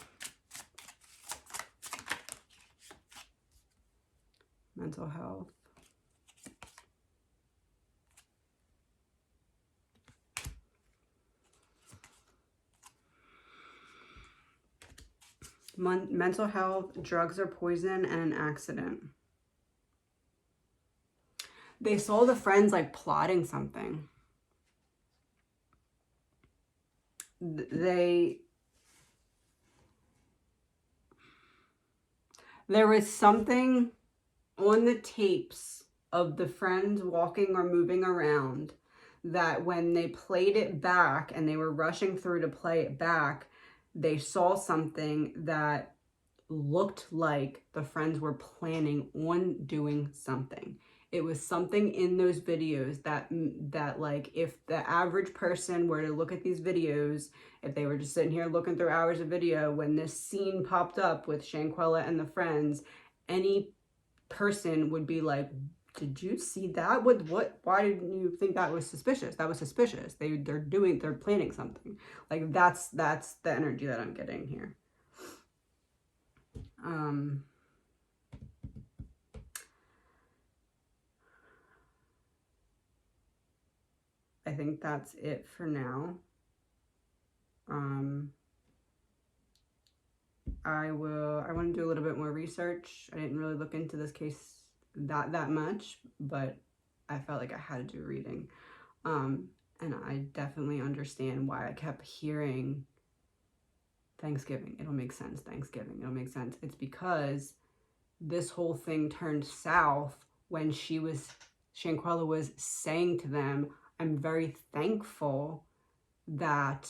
Mental health. Mental health, drugs or poison, and an accident. They saw the friends like plotting something. There was something on the tapes of the friends walking or moving around that when they played it back and they were rushing through to play it back, they saw something that looked like the friends were planning on doing something. It was something in those videos that like, if the average person were to look at these videos, if they were just sitting here looking through hours of video, when this scene popped up with SHANQUELLA and the friends, any person would be like, did you see that? Why didn't you think that was suspicious? That was suspicious. They're planning something. Like, that's the energy that I'm getting here. I think that's it for now. I want to do a little bit more research. I didn't really look into this case that much, but I felt like I had to do reading. And I definitely understand why I kept hearing Thanksgiving. It'll make sense. Thanksgiving. It'll make sense. It's because this whole thing turned south when SHANQUELLA was saying to them, I'm very thankful that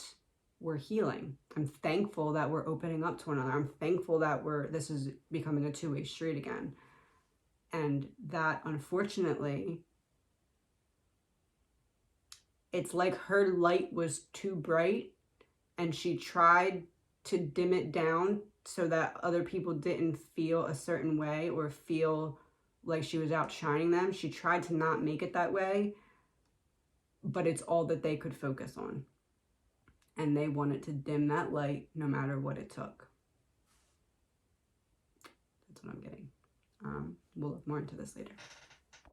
we're healing. I'm thankful that we're opening up to one another. I'm thankful that this is becoming a two-way street again. And that, unfortunately, it's like her light was too bright and she tried to dim it down so that other people didn't feel a certain way or feel like she was outshining them. She tried to not make it that way, but it's all that they could focus on. And they wanted to dim that light no matter what it took. That's what I'm getting. We'll look more into this later.